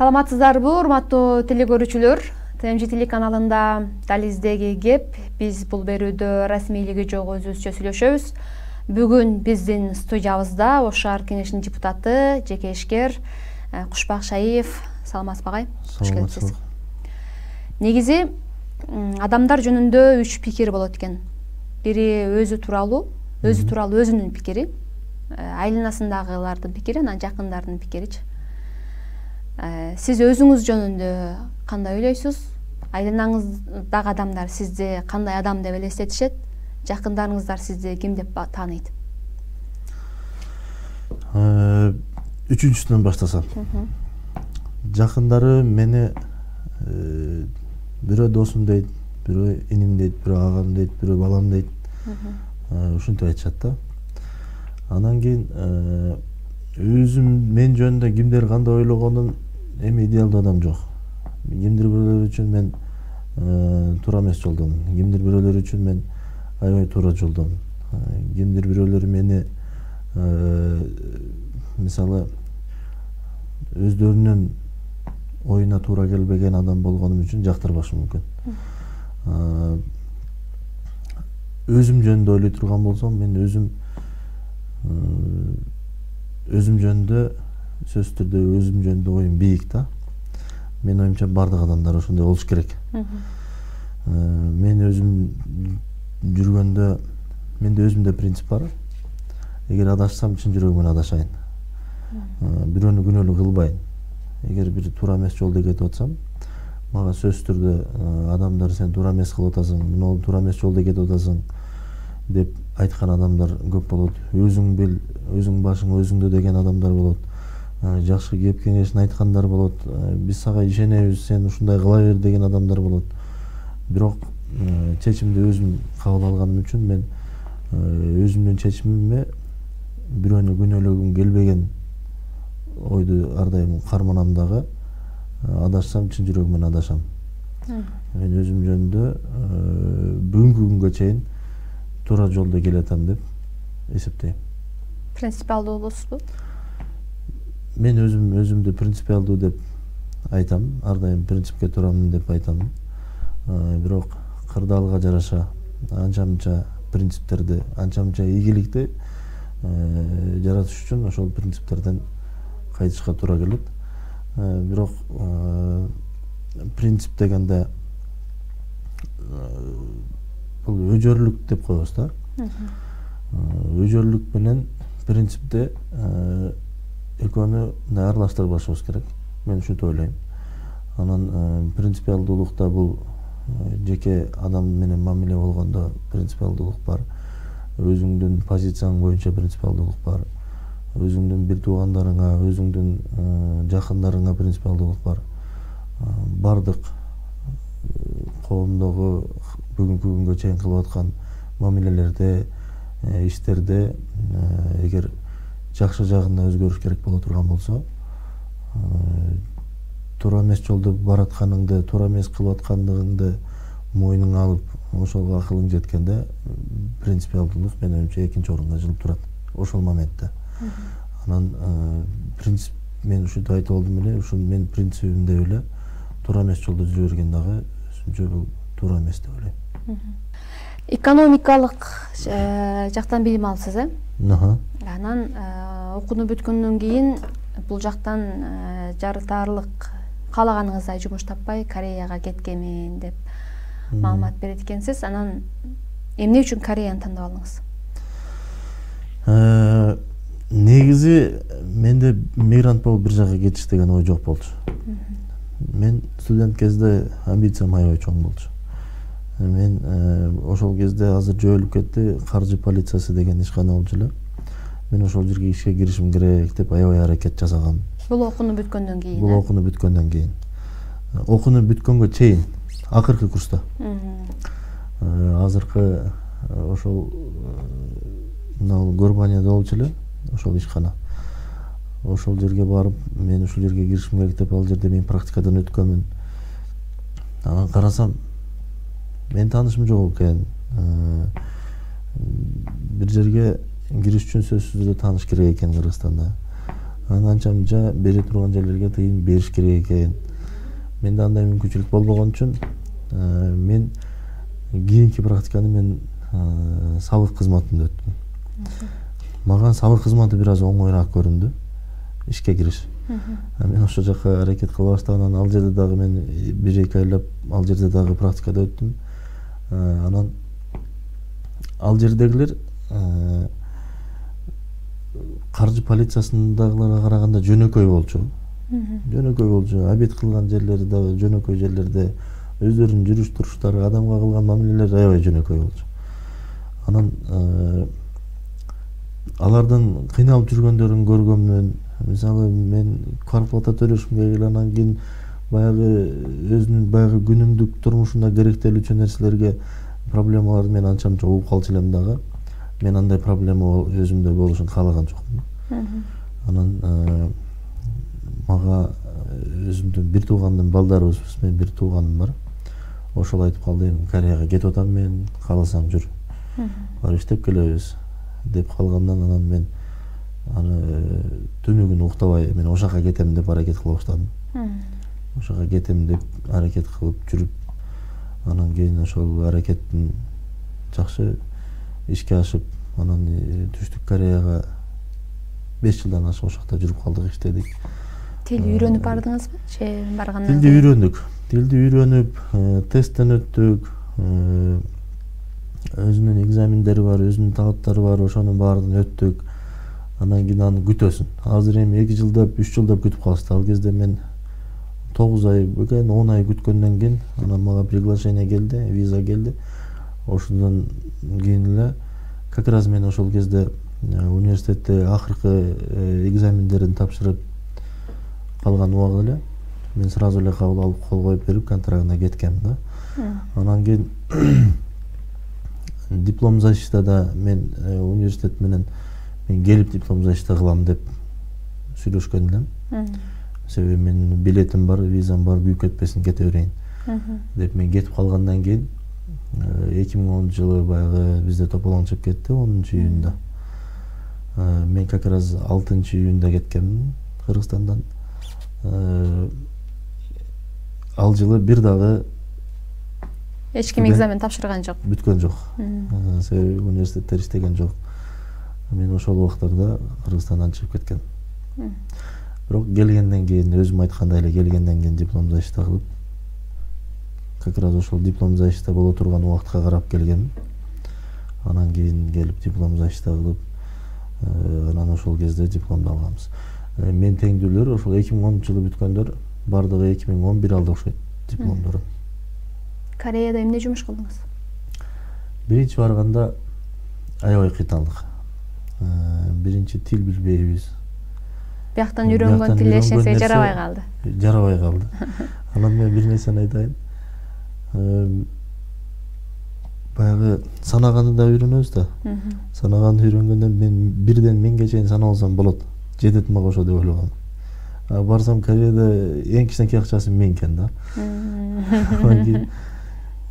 Саламатсыздарбы, урматтуу телекөрүүчүлөр? ТМЖ телеканалында Дализдеги кеп. Биз бул берүүдө расмийлиги жок өзүбүзчө сүйлөшөбүз. Бүгүн биздин студиябызда Ошар кеңешинин депутаты, жеке ишкер Кушбак Шаиев. Саламатсызбы агай? Кош келипсиз. Негизи адамдар жөнүндө 3 пикир болот экен. Бири өзү тууралуу өзүнүн пикири, айланасындагылардын пикири, анан жакындардын пикиричи. Сиз өзүңүз жөнүндө кандай ойлойсуз? Айланаңыздагы адамдар сизди кандай адам деп элестетишет? Жакындарыңыздар сизди ким деп тааныйт? Үчүнчүсүнөн баштасам. Жакындары мени бирөө досум дейт, бирөө иним дейт, бирөө агам дейт, бирөө балам дейт. Ушинтип айтышат да. Анан кийин өзүм мен жөнүндө кимдер кандай ойлогонун эми идеалдуу адам жок. Кимдир бирөөлөр үчүн мен туура эмес жолдомун. Кимдир бирөөлөр үчүн мен аябай туура жолдомун. Кимдир бирөөлөр мени мисалы өздөрүнүн оюна туура келбеген адам болгонум үчүн жактырбашы мүмкүн. Өзүм жөнүндө ойлой турган болсом, мен өзүм жөнүндө сөзсүз түрдө өзүм жөнүндө оюм бийик да. Мен оюмча бардык адамдар ошондой болуш керек. Мен өзүм жүргөндө менде өзүмдө принцип бар. Эгер адашсам чын жүрөгүмөн адашайын. Бирөөнү күнөөлүү кылбайын. Эгер бир туура эмес жолдо кетип атсам, мага сөзсүз түрдө адамдар сен туура эмес кылып атасың, мына туура эмес жолдо кетип атасың деп айткан адамдар көп болот. Өзүң бил, өзүң башың өзүңдө деген адамдар болот. Жакшы кеп кеңешин айткандар болот. Биз сага ишенебиз, сен ушундай кыла бер деген адамдар болот. Бирок чечимди өзүм кабыл алганым үчүн мен өзүмдүн чечимиме бирөөнү күнөөлөгүм келбеген ойду ар дайым карманам дагы. Адашсам чын жүрөгүмөн адашам. Мен өзүм жөнүндө бүгүнкү күнгө чейин туура жолдо келатам деп эсептейм. Принципиалдуу болосузбу? Мен өзүмдү принципиалдуу деп айтам. Ар дайым принципке турамын деп айтам. Бирок кырдаалга жараша анча-мынча принциптерди, анча-мынча ийгиликти жаратыш үчүн ошол принциптерден кайтышка туура келет. Бирок принцип дегенде бул өжөрлүк деп коебуз да. Өжөрлүк менен принципти экөөнү аралаштырбашыбыз керек. Мен ушинтип ойлойм. Анан принципиалдуулукта бул жеке адам менен мамиле болгондо принципиалдуулук бар. Өзүңдүн позицияң боюнча принципиалдуулук бар. Өзүңдүн бир туугандарыңа, өзүңдүн жакындарыңа принципиалдуулук бар. Бардык коомдогу бүгүнкү күнгө чейин кылып аткан мамилелерде, иштерде эгер жакшы жагына өзгөрүш керек боло турган болсо, туура эмес жолдо баратканыңды, туура эмес кылып аткандыгыңды мойнуңа алып, ошого акылың жеткенде принципиалдуулук менин оюмча экинчи орунга жылып турат ошол моментте. Анан принцип мен ушинтип айтып алдым эле, ушул мен принцибимде эле туура эмес жолдо жүрө берген дагы өзүнчө бул туура эмес деп ойлойм. Экономикалык жактан билим алсыз, э? Анан окууну бүткөндөн кийин бул жактан жарытарлык каалаганыңыздай жумуш таппай Кореяга кеткенмин деп маалымат берет экенсиз. Анан эмне үчүн Кореяны тандап алдыңыз? Негизи менде мигрант болуп бир жака кетиш деген ой жок болчу. Мен студент кезде амбициям аябай чоң болчу. Мен ошол кезде азыр жойулуп кетти, каржы полициясы деген ишкана болчу эле. Мен ошол жерге ишке киришим керек деп аябай аракет жасагам. Бул окууну бүткөндөн кийин? Бул окууну бүткөндөн кийин. Окууну бүткөнгө чейин, акыркы курста. Азыркы ошол Горбанияда болчу эле, ошол ишкана. Ошол жерге барып, мен ушул жерге киришим керек деп, ал жерде мен практикадан өткөнмүн. Анан карасам, мен таанышым жок экен. Бир жерге кириш үчүн сөзсүз түрдө тааныш керек экен Кыргызстанда. Анан анча мынча бере турган жерлерге тыйым бериш керек экен. Менде андай мүмкүнчүлүк болбогон үчүн мен кийинки практиканы мен сабык кызматында өттүм. Мага сабык кызматы бир аз оңоюраак көрүндү ишке кириш. Мен ошол жака аракет кыла баштаган, ал жерде дагы мен 1-2 айлап ал жерде дагы практикада өттүм. Анан ал жердегилер каржы полициясындагыларга караганда жөнөкөй болчу. Жөнөкөй болчу, обед кылган жерлери дагы жөнөкөй жерлерде, өздөрүнүн жүрүш туруштары, адамга кылган мамилелери аябай жөнөкөй болчу. Анан алардын кыйналып жүргөндөрүн көргөмүн. Мисалы мен квартплата төлөшүм керек, анан кийин баягы өзүнүн баягы күнүмдүк турмушунда керектелүүчү нерселерге проблемаларды мен анча мынча угуп калчу элем дагы. Мен андай проблема өзүмдө болушун каалаган жокмун. Анан мага өзүмдүн бир туугандын балдарыбыз менен бир тууганым бар. Ошол айтып калды, эми Кореяга кетип атам мен, кааласаң жүр. Барып иштеп келебиз деп калгандан анан мен түнү күнү уктабай мен ошол жака кетем деп аракет кыла баштадым. Ошол жака кетем деп аракет кылып жүрүп, анан кийин ошол аракеттин жакшы ишке ашып, анан түштүк Кореяга 5 жылдан ашык ошол жакта жүрүп калдык, иштедик. Тил үйрөнүп бардыңызбы? Баргандан Тилди үйрөндүк. Тилди үйрөнүп, тесттен өттүк. Өзүнүн экзамендери бар, өзүнүн талаптары бар, ошонун баарын өттүк. Анан кийин аны күтөсүн. Азыр эми 2 жылдап, 3 жылдап күтүп калышты. Ал кезде мен 9 ай, 10 ай күткөндөн кийин анан мага приглашение келди, виза келди. Ошондон кийин эле как раз мен ошол кезде университетте акыркы экзамендерин тапшырып калган убагы эле мен сразу эле кабыл алып кол коюп берип контрактына кеткем да. Анан кийин диплом защитада мен университет менен мен келип диплом защита кылам деп сүйлөшкөн элем. Себеби менин билетим бар, визам бар, күйүп кетпесин, кете берейин деп мен кетип калгандан кийин 2010 жылы баягы бизде тополоң чыгып кетти 10 июнда. Мен как раз 6 июнда кеткенмин Кыргызстандан. Ал жылы бир дагы эч ким экзамен тапшырган жок. Бүткөн жок. Себеби университеттер иштеген жок. Мен ошол убактарда Кыргызстандан чыгып кеткен. Бирок келгенден кийин өзүм айткандай эле келгенден кийин диплом защита кылып, как раз ошол диплом защита боло турган убакытка карап келгем. Анан кийин келип диплом защита кылып, анан ошол кезде дипломду алганбыз. Мен теңдүүлөр ошол 2010 жылы бүткөндөр бардыгы 2011 алды окшойт дипломдорун. Кореяда эмне жумуш кылдыңыз? Биринчи барганда аябай кыйналдык. Биринчи тил билбейбиз. Бияктан үйрөнгөн тил эчнерсеге жарабай калды. Жарабай калды. Анан мен бир нерсени айтайын. Баягы санаганы да үйрөнөбүз да. Санаганы үйрөнгөндөн мен бирден миңге чейин санап алсам болот. Жетет мага ошо деп ойлогом. Барсам Кореяда эң кичинекей акчасы 1000 экен да.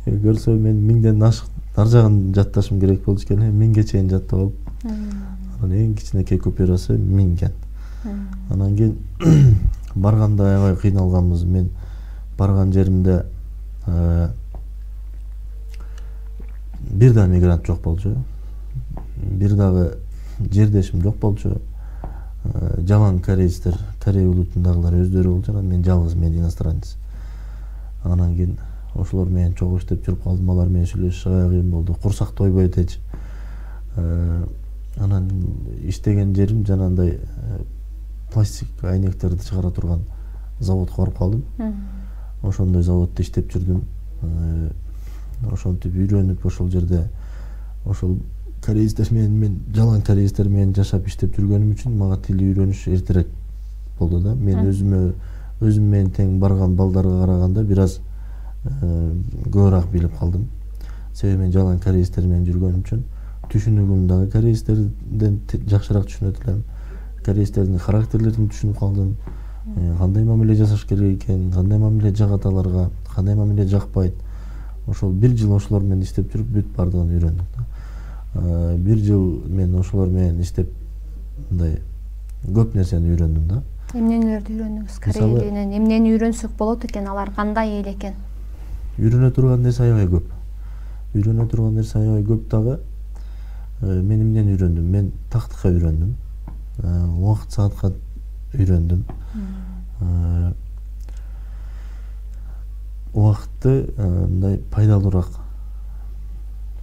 Көрсө мен 1000ден ашык ар жагын жатташым керек болчу экен, 1000ге чейин жаттап алып. Анан эң кичинекей купюрасы 1000 экен. Анан кийин барганда аябай кыйналганбыз. Мен барган жеримде бир да мигрант жок болчу. Бир дагы жердешим жок болчу. Жалаң корейстер, Корей улутундагылар өздөрү болчу, анан мен жалгыз, мен иностранец. Анан кийин ошолор менен чогуу иштеп жүрүп калдым, алар менен сүйлөшүш аябай кыйын болду. Курсак тойбойт эч. Анан иштеген жерим жанагындай пластик айнектерди чыгара турган заводко барып калдым. Ошондой заводдо иштеп жүрдүм. Ошентип үйрөнүп ошол жерде ошол корейстер менен мен жалаң корейстер менен жашап иштеп жүргөнүм үчүн мага тил үйрөнүш эртерээк болду да. Мен өзүм менен тең барган балдарга караганда бир аз көбүрөөк билип калдым. Себеби мен жалаң корейстер менен жүргөнүм үчүн түшүнүгүм дагы корейстерден жакшыраак түшүнөт элем. Корейстердин характерлерин түшүнүп калдым. Кандай мамиле жасаш керек экен, кандай мамиле жагат аларга, кандай мамиле жакпайт. Ошол 1 жыл ошолор менен иштеп жүрүп бүт бардыгын үйрөндүк да. 1 жыл мен ошолор менен иштеп мындай көп нерсени үйрөндүм да. Эмнелерди үйрөндүңүз? Корей элинен эмнени үйрөнсөк болот экен? Алар кандай эл экен? Үйрөнө турган нерсе аябай көп. Үйрөнө турган нерсе аябай көп дагы. Мен эмнени үйрөндүм? Мен тактыкка үйрөндүм. Убакыт саатка үйрөндүм. Убакытты мындай пайдалуураак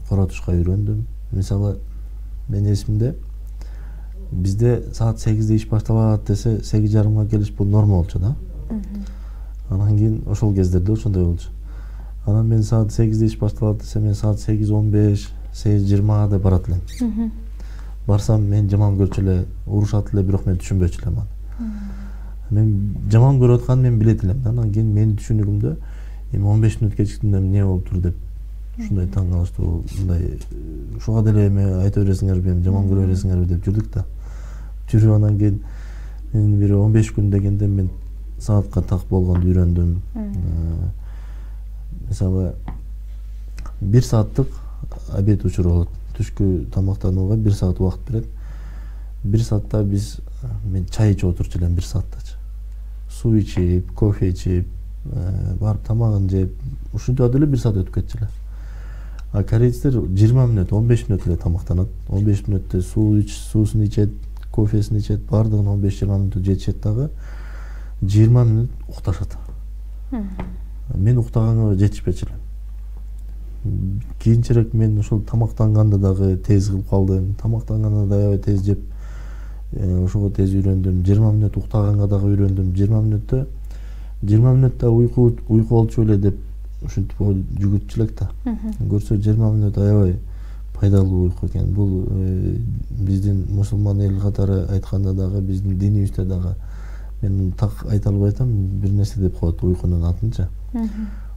коротушка үйрөндүм. Мисалы, мен эсимде бизде саат 8-де иш башталат десе 8:30-га келиш бул норма болчу да. Анан кийин ошол кездерде ошондой болчу. Анан мен саат 8-де иш башталат десе мен саат 8:15, 8:20 деп барат элем. Барсам мен жаман көрчү эле, урушат эле, бирок мен түшүнбөчү элем аны. Мен жаман көрүп атканын мен билет элем да. Анан кийин менин түшүнүгүмдө эми 15 мүнөт кечиктимде эмне болуптур деп ушундай таң калыштуу. Мындай ушуга деле эми айта бересиңерби, эми жаман көрө бересиңерби деп жүрдүк да. Жүрүп анан кийин мен бир 15 күн дегенде мен саатка так болгонду үйрөндүм. Мисалы 1 сааттык обед учуру болот. Түшкү тамактанууга 1 саат убакыт берет. 1 саатта мен чай ичип отурчу элем 1 сааттачы. Суу ичип, кофе ичип, барып тамагын жеп, ушинтип эле 1 саат өтүп кетчү эле. А корейцтер 20 мүнөт, 15 мүнөт эле тамактанат. 15 мүнөттө суусун ичет, кофесин ичет, бардыгын 15-20 мүнөттө жетишет дагы 20 мүнөт укташат. Мен уктаганга жетишпечү элем. Кийинчерээк мен ошол тамактанганда дагы тез кылып калдым. Тамактанганда да аябай тез жеп, ошого тез үйрөндүм. 20 мүнөт уктаганга дагы үйрөндүм. 20 мүнөттө уйку болчу эле деп ушинтип жүгүрчү элек да. Көрсө 20 мүнөт аябай пайдалуу уйку экен. Бул биздин мусулман эл катары айтканда дагы, биздин динибизде дагы мен так айта албай атам, бир нерсе деп коет уйкунун атынча.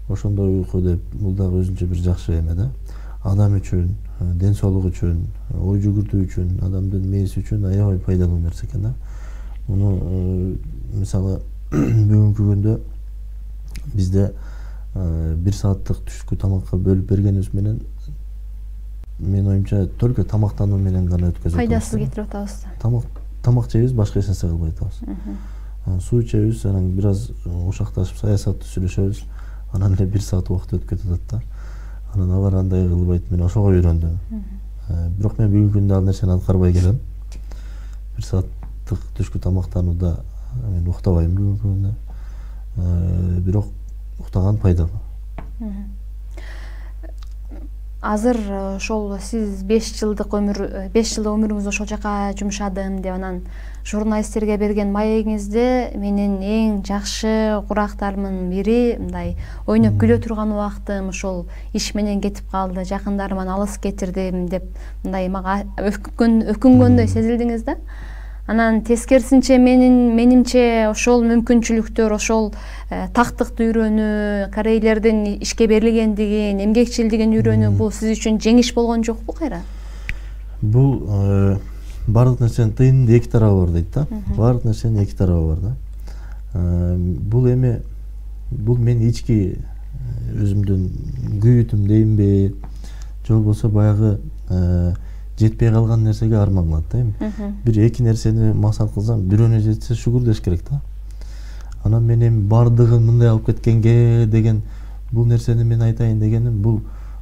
Ошондой уйку деп, бул дагы өзүнчө бир жакшы эме да. Адам үчүн, ден соолук үчүн, ой жүгүртүү үчүн, адамдын мээси үчүн аябай пайдалуу нерсе экен да. Муну мисалы бүгүнкү күндө бизде 1 сааттык түшкү тамакка бөлүп бергенибиз менен мен оюмча только тамактануу менен гана өткөзөт. Пайдасы кетирип атабыз. Тамак жейбиз, башка эч нерсе кылбай атабыз. Суу ичебиз, анан бир аз ушакташып саясатты сүйлөшөбүз. Анан эле 1 саат убакыт өтүп кетип атат да. Анан алар андай кылбайт, мен ошого үйрөндүм. Бирок мен бүгүнкү күндө ал нерсени аткарбай келем. 1 сааттык түшкү тамактанууда мен уктабайм бүгүнкү күндө. Бирок уктаган пайдалуу. Азыр ошол сиз 5 жылдык өмүрүңүздү ошол жака жумшадым деп анан журналисттерге берген маегиңизде менин эң жакшы курактарымдын бири мындай ойноп күлө турган убактым ошол иш менен кетип калды, жакындарыман алыс кетирдим деп мындай мага өкүнгөндөй сезилдиңиз да. Анан тескерисинче менимче ошол мүмкүнчүлүктөр, ошол тактыкты үйрөнүү, корейлердин ишке берилгендигин, эмгекчилдигин үйрөнүү бул сиз үчүн жеңиш болгон жокпу кайра? Бул бардык нерсенин тыйынында 2 тарабы бар дейт да. Бардык нерсенин 2 тарабы бар да. Бул мен ички өзүмдүн күйүтүм дейинби, же болбосо баягы жетпей калган нерсеге арман кылат да эми. Бир 2 нерсени максат кылсам, бирөөнө жетсе шүгүр деш керек да. Анан мен эми бардыгын мындай алып кеткенге деген бул нерсени мен айтайын дегеним, бул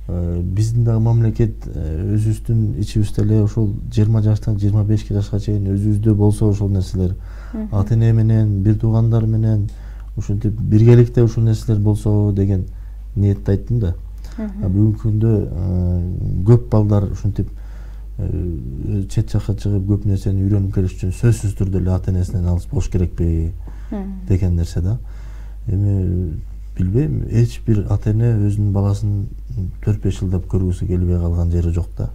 биздин дагы мамлекет өзүбүздүн ичибизде эле ошол 20 жаштан 25 жашка чейин өзүбүздө болсо ошол нерселер, ата-эне менен, бир туугандар менен ушинтип биргеликте ушул нерселер болсо деген ниетте айттым да. Бүгүнкү күндө көп балдар ушинтип чет жакка чыгып көп нерсени үйрөнүп келиш үчүн сөзсүз түрдө эле ата-энесинен алыс болуш керекпи деген нерсе да. Эми билбейм, эч бир ата-эне өзүнүн баласын 4-5 жылдап көргүсү келбей калган жери жок да.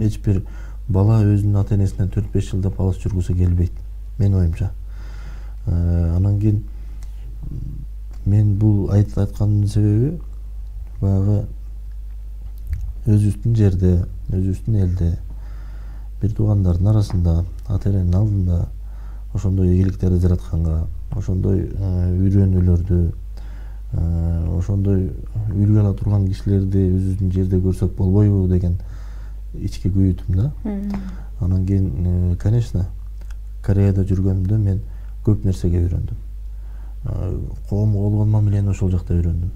Эч бир бала өзүнүн ата-энесинен 4-5 жылдап алыс жүргүсү келбейт, мен оюмча. Анан кийин мен бул айткандын себеби баягы өзүбүздүн жерде, өзүбүздүн элде, бир туугандардын арасында, ата-эненин алдында ошондой ийгиликтерди жаратканга, ошондой үйрөнүүлөрдү, ошондой үлгү ала турган кишилерди өзүбүздүн жерде көрсөк болбойбу деген ички күйүтүм да. Анан кийин, конечно, Кореяда жүргөнүмдө мен көп нерсеге үйрөндүм. Коомго болгон мамилени ошол жакта үйрөндүм.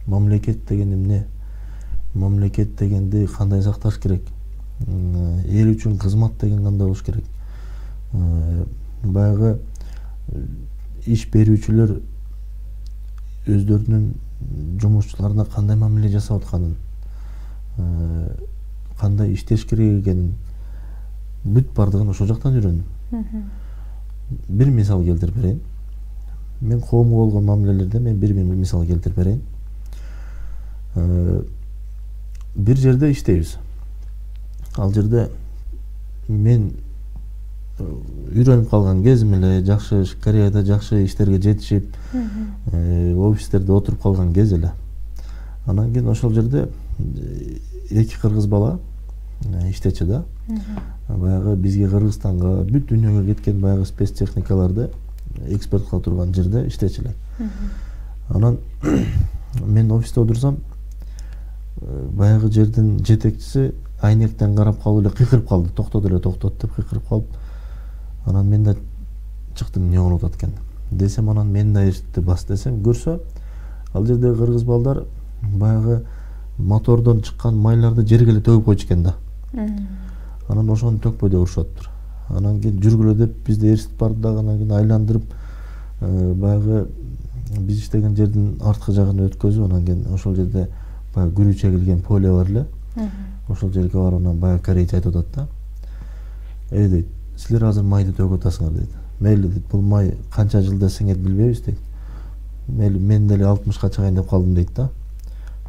Мамлекет деген эмне? Мамлекет дегенди кандай сакташ керек? Эл үчүн кызмат деген кандай болуш керек? Баягы иш берүүчүлөр өздөрүнүн жумушчуларына кандай мамиле жасап атканын, кандай иштеш керек экенин бүт бардыгын ошол жактан үйрөндүм. Бир мисал келтирип берейин. Мен коомго болгон мамилелерде мен бир мисал келтирип берейин. Бир жерде иштейбиз. Ал жерде мен үйрөнүп калган кезим эле, жакшы Кореяда жакшы иштерге жетишип, офистерде отуруп калган кез эле. Анан кийин ошол жерде эки кыргыз бала иштечи да. Баягы бизге Кыргызстанга, бүт дүйнөгө кеткен баягы спецтехникаларды экспорт кыла турган жерде иштечилер. Анан мен офисте отурсам, баягы жердин жетекчиси айнектен карап калып эле кыйкырып калды. Токтот эле, токтот деп кыйкырып калып, анан мен да чыктым, эмне болуп атат экен десем, анан мен да эшикти бас десем, көрсө ал жердеги кыргыз балдар баягы мотордон чыккан майларды жерге эле төгүп койчу экен да. Анан ошону төкпөй деп урушаттыр. Анан кийин жүргүлө деп бизди ээрситип барды дагы, анан кийин айландырып баягы биз иштеген жердин арткы жагына өткөзүп, анан кийин ошол жерде баягы күрүү чегилген поле бар эле. Ошол жерге барып анан баягы корейче айтып атат да. Дейт, силер азыр майды төгүп атасыңар дейт. Мейли дейт, бул май канча жылда сиңет билбейбиз дейт. Мейли мен деле 60ка чыгайын деп калдым дейт да.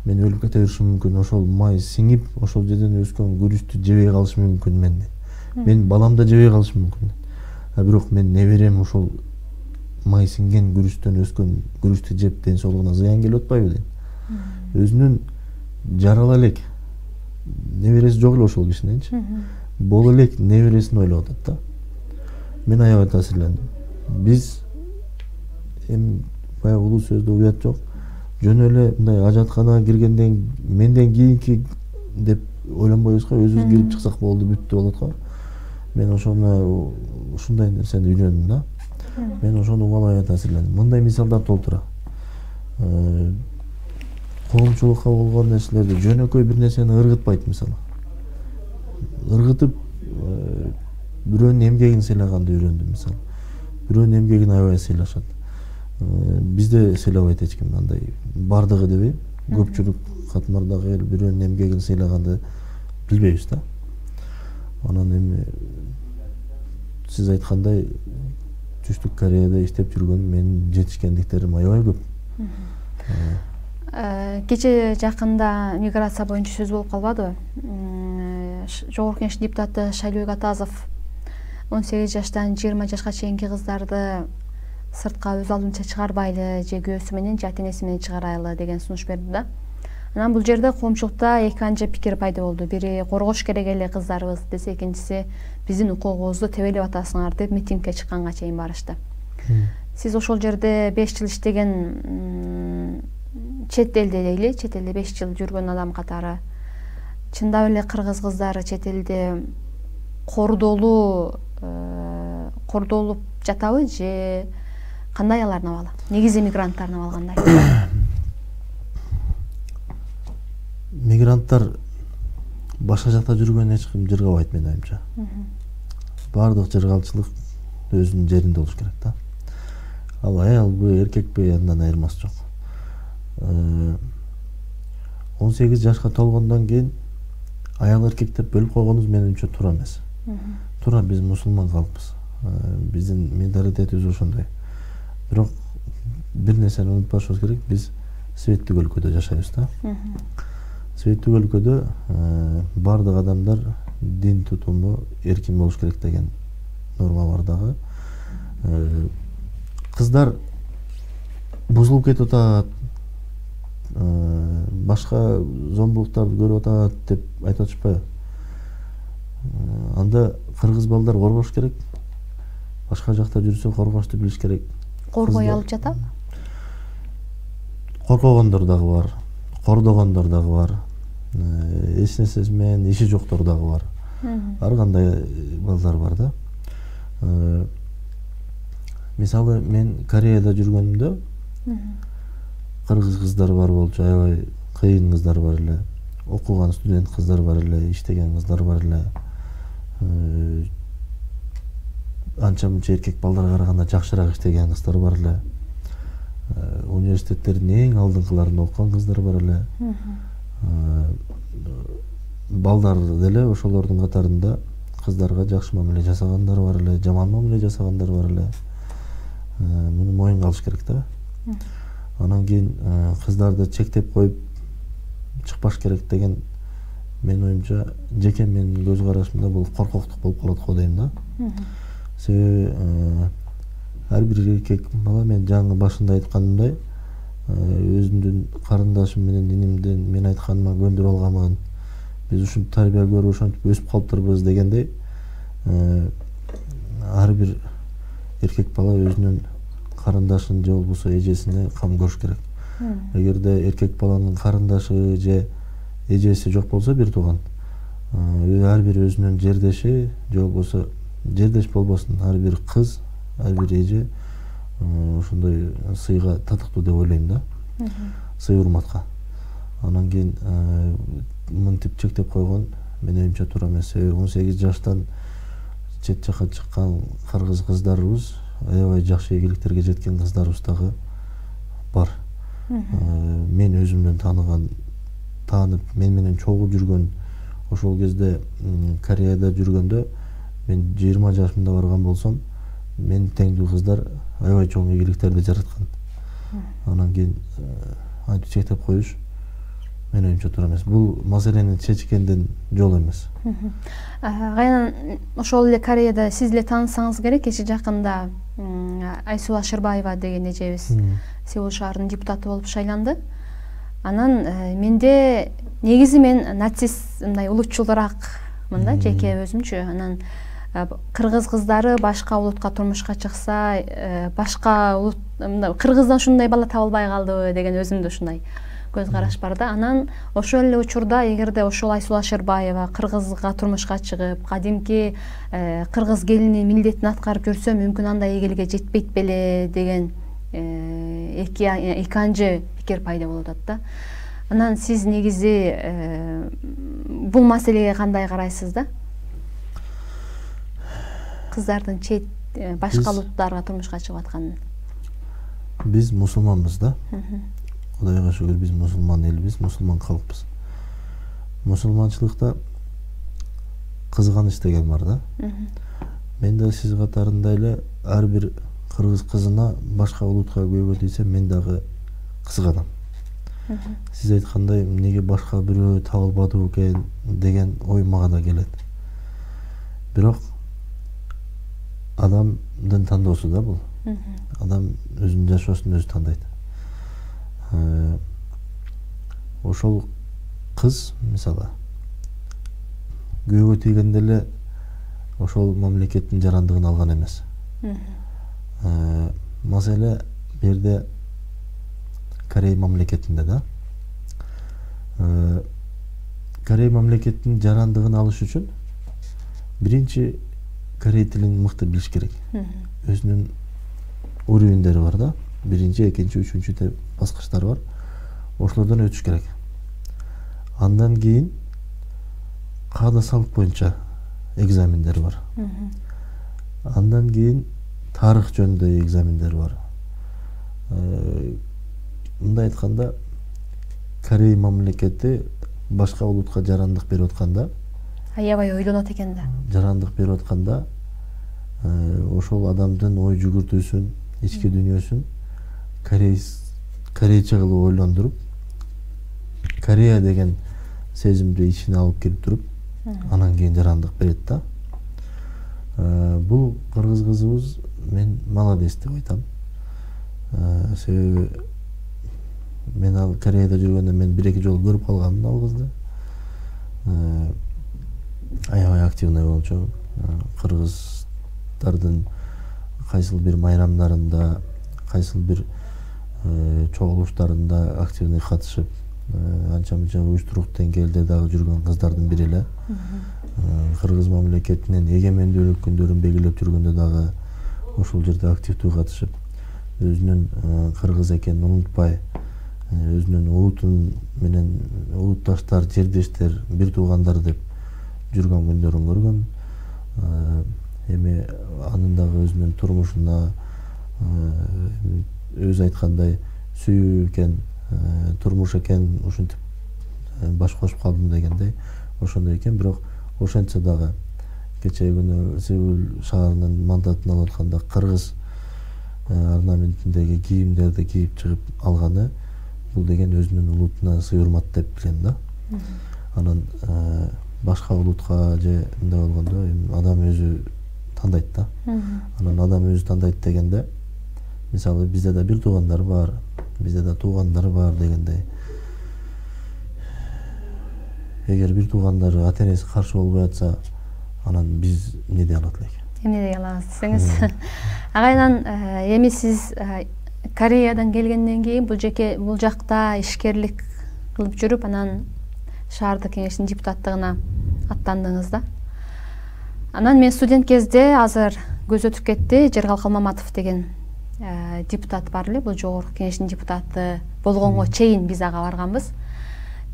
Мен өлүп кете беришим мүмкүн, ошол май сиңип, ошол жерден өскөн күрүчтү жебей калышым мүмкүн мен дейт. Мен балам да жебей калышы мүмкүн. Бирок мен неберем ошол май сиңген күрүчтөн өскөн күрүчтү жеп ден соолугуна зыян келип атпайбы дейт. Өзүнүн жарала элек небереси жок эле ошол кишиненчи. Боло элек небересин ойлоп атат да. Мен аябай таасирлендим. Биз эми баягы улуу сөздө уят жок. Жөн эле мындай ажатканага киргенден менден кийинки деп ойлонбойбузго, өзүбүз кирип чыксак болду, бүттү болот го. Мен ошону ушундай нерсени үйрөндүм да. Мен ошону угуп аябай таасирлендим. Мындай мисалдар толтура. Коомчулукка болгон нерселерди жөнөкөй бир нерсени ыргытпайт мисалы. Ыргытып бирөөнүн эмгегин сыйлаганды үйрөндүм мисалы. Бирөөнүн эмгегин аябай сыйлашат. Бизде сыйлабайт эч ким, андай бардыгы дебейм. Көпчүлүк катмардагы эл бирөөнүн эмгегин сыйлаганды билбейбиз да. Анан эми сиз айткандай Түштүк Кореяда иштеп жүргөн менин жетишкендиктерим аябай көп. Кече жакында миграция боюнча сөз болуп калбадыбы? Жогорку Кеңеш депутаты Шайлоо Атазов 18 жаштан 20 жашка чейинки кыздарды сыртка өз алдынча чыгарбайлы, же күйөөсү менен, же ата-энеси менен чыгарайлы деген сунуш берди да. Анан бул жерде коомчулукта эки анча пикир пайда болду. Бири коргош керек эле кыздарыбыз десе, экинчиси биздин укугубузду тебелеп атасыңар деп митингге чыкканга чейин барышты. Сиз ошол жерде 5 жыл иштеген, чет элде дейли, чет элде 5 жыл жүргөн адам катары, чындап эле кыргыз кыздары чет элде кордолуп жатабы, же кандай алардын абалы? Негизи мигранттардын абалы кандай? Мигранттар башка жакта жүргөн эч ким жыргабайт менин оюмча. Бардык жыргалчылык өзүнүн жеринде болуш керек да. Ал аялбы, эркекпи, андан айырмасы жок. 18 жашка толгондон кийин аял эркек деп бөлүп койгонубуз менимче туура эмес. Туура, биз мусулман калкпыз. Биздин менталитетибиз ошондой. Бирок бир нерсени унутпашыбыз керек, биз светтик өлкөдө жашайбыз да. Светтик өлкөдө бардык адамдар дин тутуму эркин болуш керек деген норма бар дагы. Кыздар бузулуп кетип атат, башка зомбулуктарды көрүп атат деп айтып атышпайбы? Анда кыргыз балдар коргош керек. Башка жакта жүрсө коргошту билиш керек. Коргой алып жатабы? Коркогондор дагы бар, кордогондор дагы бар. Эч нерсеси менен иши жоктор дагы бар. Ар кандай балдар бар да. Мисалы мен Кореяда жүргөнүмдө кыргыз кыздар бар болчу, аябай кыйын кыздар бар эле. Окуган студент кыздар бар эле, иштеген кыздар бар эле. Анча мынча эркек балдарга караганда жакшыраак иштеген кыздар бар эле. Университеттердин эң алдыңкыларында окуган кыздар бар эле. Балдар деле ошолордун катарында кыздарга жакшы мамиле жасагандар бар эле, жаман мамиле жасагандар бар эле. Муну моюнга алыш керек да. Анан кийин кыздарды чектеп коюп чыкпаш керек деген менин оюмча жеке менин көз карашымда бул коркоктук болуп калат го дейм да. Себеби ар бир эркек бала мен жаңы башында айтканымдай өзүмдүн карындашым менен инимден мен айтканыма көндүрүп алганмын. Биз ушинтип тарбия көрүп ошентип өсүп калыптырбыз дегендей ар бир эркек бала өзүнүн карындашын же болбосо эжесине кам көрүш керек. Эгерде эркек баланын карындашы же эжеси жок болсо бир тууган, ар бир өзүнүн жердеши же болбосо жердеш болбосун, ар бир кыз, ар бир эже ошондой сыйга татыктуу деп ойлойм да. Сый урматка. Анан кийин мынтип чектеп койгон менин оюмча туура эмес. 18 жаштан чет жакка чыккан кыргыз кыздарыбыз, аябай жакшы ийгиликтерге жеткен кыздарыбыз дагы бар. Мен өзүмдөн таанып мен менен чогуу жүргөн ошол кезде Кореяда жүргөндө мен 20 жашымда барган болсом, мен теңдүү кыздар аябай чоң ийгиликтерди жараткан. Анан кийин антип чектеп коюш менин оюмча туура эмес. Бул маселени чечкендин жолу эмес. Кайынан ошол эле Кореяда сиз эле таанысаңыз керек. Кече жакында Айсула Шырбаева деген эжебиз Сеул шаарынын депутаты болуп шайланды. Анан менде негизи мен нацист мындай улутчулураакмын да, жеке өзүмчү. Анан кыргыз кыздары башка улутка турмушка чыкса, башка улут кыргыздан ушундай бала табылбай калдыбы деген өзүмдө ушундай көз караш бар да. Анан ошол эле учурда эгерде ошол Айсула Шырбаева кыргызга турмушка чыгып, кадимки кыргыз келинин милдетин аткарып жүрсө, мүмкүн андай ийгиликке жетпейт беле деген эки анжы пикир пайда болуп атат да. Анан сиз негизи бул маселеге кандай карайсыз да? Кыздардын чет башка улуттарга турмушка чыгып атканын. Биз мусулманбыз да. Кудайга шүгүр, биз мусулман элбиз, мусулман калкпыз. Мусулманчылыкта кызганыч деген бар да. Мен да сиз катарында эле ар бир кыргыз кызына башка улутка күйөөгө тийсе, мен дагы кызганам. Сиз айткандай, эмнеге башка бирөө табылбады экен деген ой мага да келет. Бирок адамдын тандоосу да бул. Адам өзүнүн жашоосун өзү тандайт. Ошол кыз мисалы күйөөгө тийгенде эле ошол мамлекеттин жарандыгын алган эмес. Маселе берде Корей мамлекетинде да. Корей мамлекеттин жарандыгын алыш үчүн биринчи корей тилин мыкты билиш керек. Өзүнүн уровендери бар да. Биринчи, экинчи, үчүнчү деп баскычтары бар. Ошолордон өтүш керек. Андан кийин каада салык боюнча экзамендер бар. Андан кийин тарых жөнүндө экзамендер бар. Мындай айтканда, Корей мамлекети башка улутка жарандык берип атканда, аябай ойлонот экен да. Жарандык берип атканда, ошол адамдын ой жүгүртүүсүн, ички дүйнөсүн корейче кылып ойлондуруп, Корея деген сезимди ичине алып келип туруп, анан кийин жарандык берет да. Бул кыргыз кызыбыз мен молодец деп айтам. Себеби мен ал Кореяда жүргөндө мен 1-2 жолу көрүп калганмын ал кызды. Аябай активный болчу. Кыргыздардын кайсыл бир майрамдарында, кайсыл бир чогулуштарында активный катышып, анча-мынча уюштурук деңгээлде дагы жүргөн кыздардын бири эле. Кыргыз мамлекетинин эгемендүүлүк күндөрүн белгилеп жүргөндө дагы ошол жерде активдүү катышып, өзүнүн кыргыз экенин унутпай, өзүнүн улутун менен улутташтар, жердештер, бир туугандар деп жүргөн күндөрүн көргөн. Эми анын дагы өзүнүн турмушуна өзү айткандай сүйүү экен, турмуш экен, ушинтип баш кошуп калдым дегендей ошондой экен. Бирок ошентсе дагы кечээ күнү Сеул шаарынын мандатын алып атканда кыргыз орнаментиндеги кийимдерди кийип чыгып алганы бул деген өзүнүн улутуна сый урмат деп билем да. Анан башка улутка же мындай болгондо адам өзү тандайт да. Анан адам өзү тандайт дегенде, мисалы бизде да бир туугандар бар, бизде да туугандар бар дегендей. Эгер бир туугандары ата-энеси каршы болбой атса, анан биз эмне дей алат элек? Эмне дей алабыз десеңиз. Агайдан эми сиз Кореядан келгенден кийин бул жакта ишкерлик кылып жүрүп, анан шаардык кеңештин депутаттыгына аттандыңыз да. Анан мен студент кезде азыр көз өтүп кетти, Жергалкал Маматов деген депутат бар эле, бул жогорку кеңештин депутаты болгонго чейин биз ага барганбыз.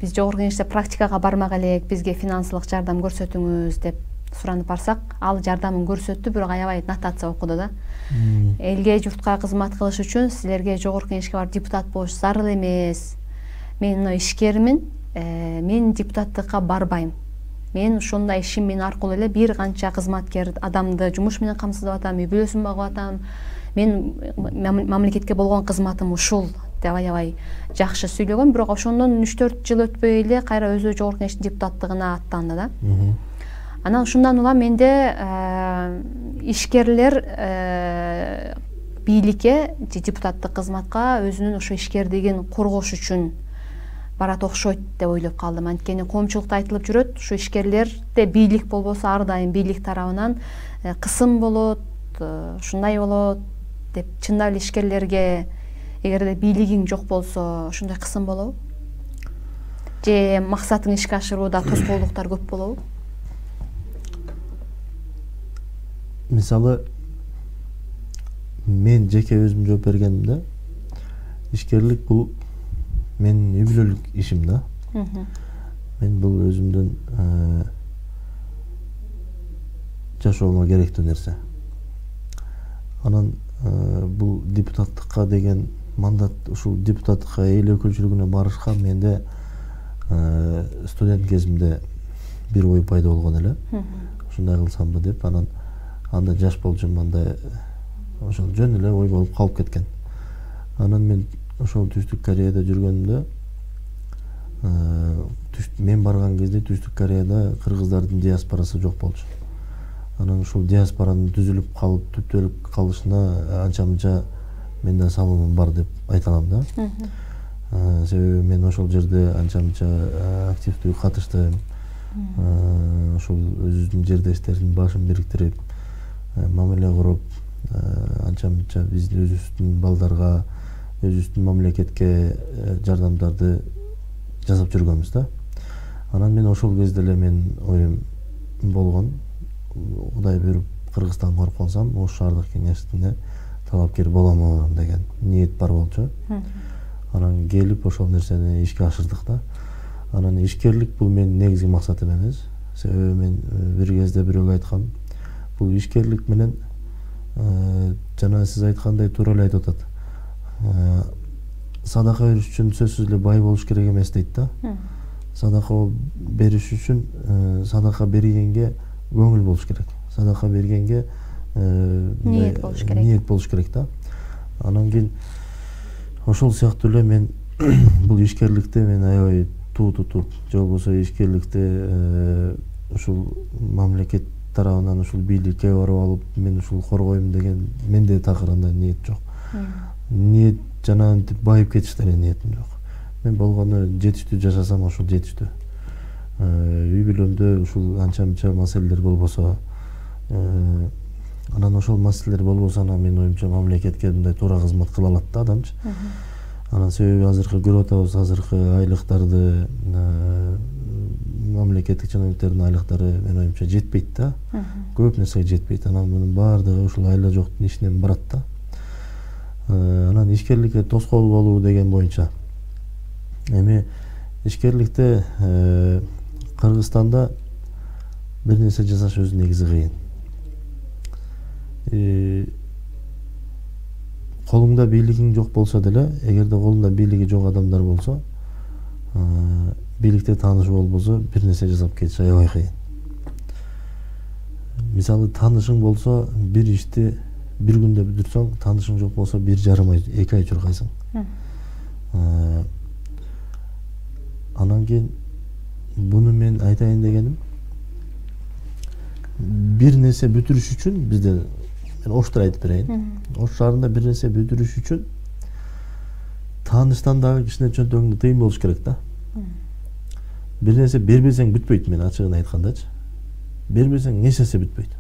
Биз жогорку кеңеште практикага бармак элек, бизге финансылык жардам көрсөтүңүз деп суранып барсак, ал жардамын көрсөттү, бирок аябай нотация окуду да. Элге, журтка кызмат кылыш үчүн силерге жогорку кеңешке барып депутат болуш зарыл эмес. Мен мына ишкермин, мен депутаттыкка барбайм. Мен ушундай ишим менен аркылуу эле бир канча кызматкер адамды жумуш менен камсыздап атам, үй бүлөсүн багып атам. Мен мамлекетке болгон кызматым ушул деп аябай жакшы сүйлөгөн, бирок ошондон 3-4 жыл өтпөй эле кайра өзү жогорку кеңештин депутаттыгына аттанды да. Анан ушундан улам менде ишкерлер бийликке же депутаттык кызматка өзүнүн ошо ишкердигин коргош үчүн барат окшойт деп ойлоп калдым. Анткени коомчулукта айтылып жүрөт, ушу ишкерлерде бийлик болбосо ар дайым бийлик тарабынан кысым болот, ушундай болот деп. Чындап эле ишкерлерге эгерде бийлигиң жок болсо ошондой кысым болобу? Же максатың ишке ашырууда тоскоолдуктар көп болобу? Мисалы, мен жеке өзүм жооп бергенимде, ишкерлик бул менин үй бүлөлүк ишим да. Мен бул өзүмдүн жашоомо керектүү нерсе. Анан бул депутаттыкка деген мандат, ушул депутаттыкка эл өкүлчүлүгүнө барышка менде студент кезимде бир ой пайда болгон эле. Ушундай кылсамбы деп, анан анда жаш болчумун, анда ошол жөн эле ой болуп калып кеткен. Анан мен ошол Түштүк Кореяда жүргөнүмдө, мен барган кезде Түштүк Кореяда кыргыздардын диаспорасы жок болчу. Анан ушул диаспоранын түзүлүп калып, түптөлүп калышына анча-мынча менде салымым бар деп айта алам да. Себеби мен ошол жерде анча-мынча активдүү катыштым. Ошол өзүбүздүн жердештердин башын бириктирип, мамиле куруп, анча-мынча биздин өзүбүздүн балдарга, өзүбүздүн мамлекетке жардамдарды жасап жүргөнбүз да. Анан мен ошол кезде эле менин оюм болгон, Кудай буйруп Кыргызстанга барып калсам, ош шаардык кеңештине талапкер боламын деген ниет бар болчу. Анан келип ошол нерсени ишке ашырдык да. Анан ишкерлик бул менин негизги максатым эмес. Себеби мен бир кезде бирөөгө айткам, бул ишкерлик менен жана сиз айткандай туура эле айтып атат. Садака бериш үчүн сөзсүз эле бай болуш керек эмес дейт да. Садака бериш үчүн садака бергенге көңүл болуш керек. Садака бергенге ниет болуш керек да. Анан кийин ошол сыяктуу эле мен бул ишкерликти мен аябай туу тутуп, же болбосо ишкерликти ушул мамлекет тарабынан ушул бийликке барып алып, мен ушул коргойм деген менде такыр андай ниет жок. Ниет жана байып кетиш деле ниетим жок. Мен болгону жетиштүү жашасам ошол жетиштүү. Үй бүлөмдө ушул анча-мынча маселелер болбосо, анан ошол маселелер болбосо, анан менин оюмча мамлекетке мындай туура кызмат кыла алат да адамчы. Анан себеби азыркы көрүп атабыз, азыркы айлыктарды мамлекеттик чиновниктердин айлыктары мен оюмча жетпейт да. Көп нерсеге жетпейт. Анан мунун баардыгы ушул айла жоктун ишинен барат да. Анан ишкерликке тоскоол болуу деген боюнча эми ишкерликте Кыргызстанда бир нерсе жасаш өзү негизи кыйын. Колуңда бийлигиң жок болсо деле, эгерде колунда бийлиги жок адамдар болсо, бийликте таанышып болбосо бир нерсе жасап кетиш аябай кыйын. Мисалы таанышың болсо, бир ишти бир күндө бүтүрсөң, таанышың жок болсо 1,5 ай, 2 ай чуркайсың. Анан кийин буну мен айтайын дегеним, бир нерсе бүтүрүш үчүн бизде мен Оштур айтып берейин. Ош шаарында бир нерсе бүтүрүш үчүн тааныштан дагы кичине чөнтөгүңдө тыйын болуш керек да. Бир нерсе бербесең бүтпөйт, мен ачыгын айткандачы. Бербесең эч нерсе бүтпөйт.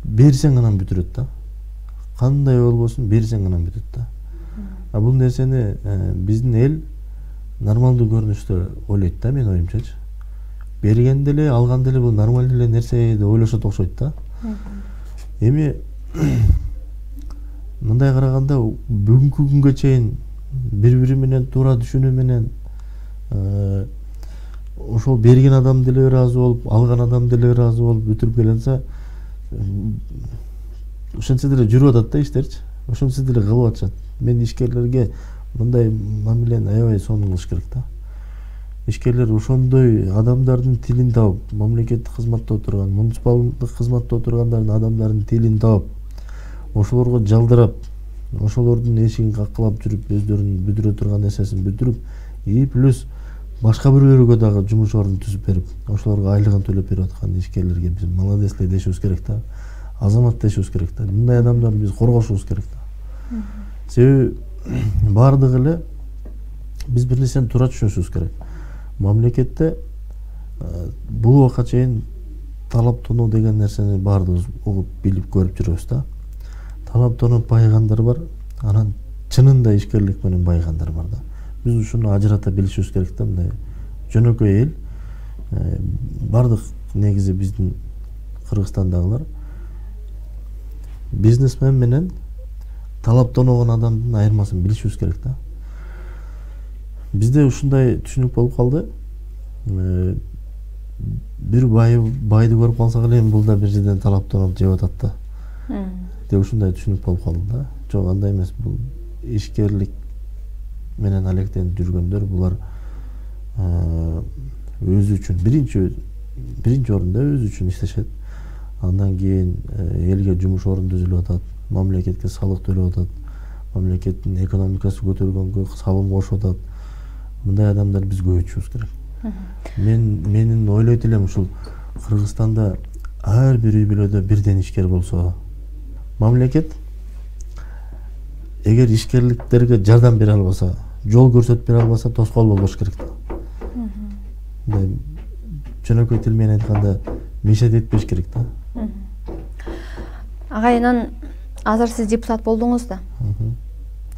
Берсең анан бүтүрөт да. Кандай болбосун берсең анан бүтөт да. Бул нерсени биздин эл нормалдуу көрүнүштө ойлойт да, мен оюмчачы. Берген деле, алган деле бул нормалдуу эле нерсе деп ойлошот окшойт да. Эми мындай караганда бүгүнкү күнгө чейин бири-бири менен туура түшүнүү менен ошол берген адам деле ыраазы болуп, алган адам деле ыраазы болуп бүтүрүп келенсе, ошентсе деле жүрүп атат да иштерчи. Ошентсе деле кылып атышат. Мен ишкерлерге мындай мамилени аябай сонун кылыш керек да. Ишкерлер ошондой адамдардын тилин таап, мамлекеттик кызматта отурган, муниципалдык кызматта отургандардын адамдардын тилин таап, ошолорго жалдырап, ошолордун эшигин каккылап жүрүп, өздөрүнүн бүтүрө турган нерсесин бүтүрүп, плюс башка бирөөлөргө дагы жумуш ордун түзүп берип, ошолорго айлыгын төлөп берип аткан ишкерлерге биз молодецлер дешибиз керек да. Азамат дешибиз керек да. Мындай адамдарды биз коргошубуз керек да. Себеби баардыгы эле биз бир нерсени туура түшүнүшүбүз керек. Мамлекетте бул убакка чейин талап тоноо деген нерсени баардыгыбыз угуп билип көрүп жүрөбүз да. Талап тоноп байыгандар бар, анан чынында ишкерлик менен байыгандар бар да. Биз ушуну ажырата билишибиз керек да. Мындай жөнөкөй эл, баардык негизи биздин Кыргызстандагылар бизнесмен менен талап тоногон адамдын айырмасын билишибиз керек да. Бизде ушундай түшүнүк болуп калды. Бир байды көрүп калсак эле бул да бир жерден талап тоноп жеп атат да. Деп ушундай түшүнүк болуп калды да. Жок, андай эмес. Бул ишкерлик менен алектенип жүргөндөр, булар өзү үчүн биринчи орунда өзү үчүн иштешет. Андан кийин элге жумуш орун түзүлүп атат, мамлекетке салык төлөп атат, мамлекеттин экономикасы көтөргөнгө салым кошуп атат. Мындай адамдар биз көбөйтүшүбүз керек. Менин ойлойт элем ушул Кыргызстанда ар бир үй бүлөдө бирден ишкер болсо, мамлекет эгер ишкерликтерге жардам бере албаса, жол көрсөтүп бере албаса, тоскоол болбош керек да. Жөнөкөй тил менен айтканда мешет этпеш керек да. Агайынан азыр сиз депутат болдуңуз да.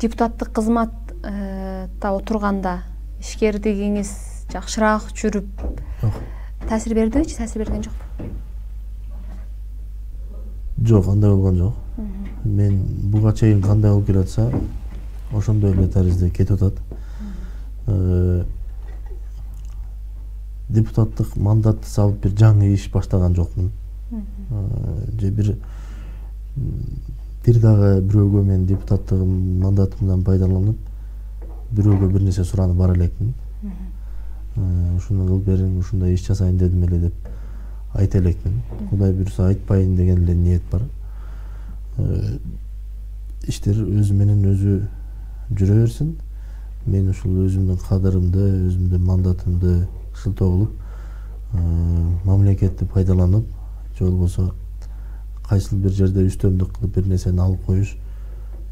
Депутаттык кызматта отурганда ишкердигиңиз жакшыраак жүрүп таасир бердибичи, таасир берген жокпу? Жок, андай болгон жок. Мен буга чейин кандай болуп келатса, ошондой эле таризде кетип атат. Депутаттык мандатты салып бир жаңы иш баштаган жокмун. Же бир дагы бирөөгө мен депутаттыгым мандатымдан пайдаланып, бирөөгө бир нерсе суранып бара элекмин. Ушуну кылып бериң, ушундай иш жасайын дедим эле деп айта элекмин. Кудай буйруса айтпайын деген эле ниет бар. Иштер өзү менен өзү жүрө берсин. Мен ушул өзүмдүн кадырымды, өзүмдүн мандатымды шылтоо кылып, мамлекетти пайдаланып, же болбосо кайсыл бир жерде үстөмдүк кылып бир нерсени алып коюш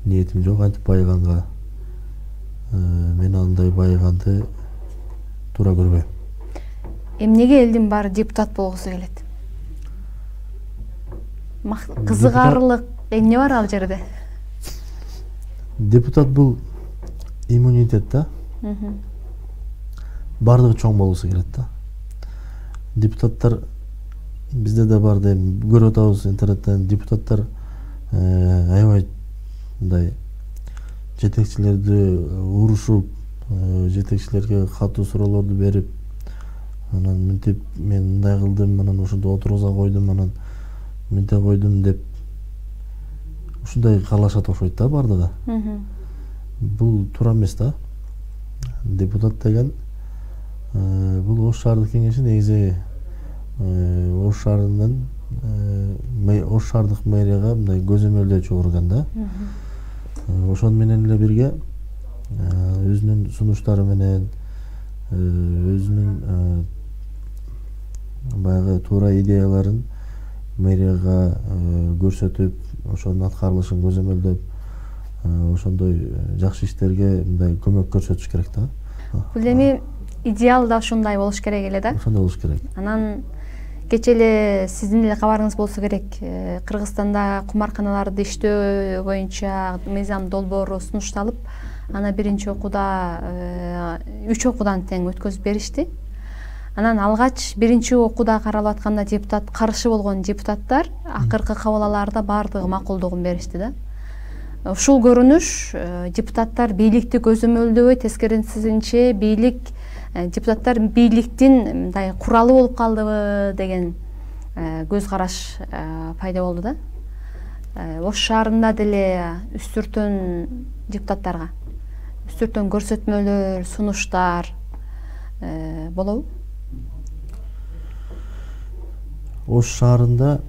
ниетим жок. Антип байыганга мен андай байыганды туура көрбөйм. Эмнеге элдин баары депутат болгусу келет? Кызыгаарлык эмне бар ал жерде? Депутат бул иммунитет да. бардыгы чоң болбосо керек да. Депутаттар бизде да бар дейм, көрүп атабыз интернеттен. Депутаттар аябай мындай жетекчилерди урушуп, жетекчилерге катуу суроолорду берип, анан мынтип мен мындай кылдым, анан ошондо отургуза койдум, анан мынтип койдум деп ушундай каалашат окшойт да бардыгы. Бул туура эмес да. Депутат деген бул Ош шаардык кеңеши негизи Ош шаарынын Ош шаардык мэрияга мындай көзөмөлдөөчү орган да. Ошон менен эле бирге өзүнүн сунуштары менен өзүнүн баягы туура идеяларын мэрияга көрсөтүп, ошонун аткарылышын көзөмөлдөп, ошондой жакшы иштерге мындай көмөк көрсөтүш керек да. Бул эми идеал да ушундай болуш керек эле да. Ошондой болуш керек. Анан кече эле сиздин эле кабарыңыз болсо керек, Кыргызстанда кумарканаларды иштөө боюнча мыйзам долбоору сунушталып, ана биринчи окууда 3 окуудан тең өткөзүп беришти. Анан алгач биринчи окууда каралып атканда каршы болгон депутаттар акыркы кабылаларда бардыгы макулдугун беришти да. Ушул көрүнүш депутаттар бийликти көзөмөлдөбөй, тескерисинче депутаттар бийликтин мындай куралы болуп калдыбы деген көз караш пайда болду да. Ош шаарында деле үстүртөн депутаттарга үстүртөн көрсөтмөлөр, сунуштар болобу? Ош шаарында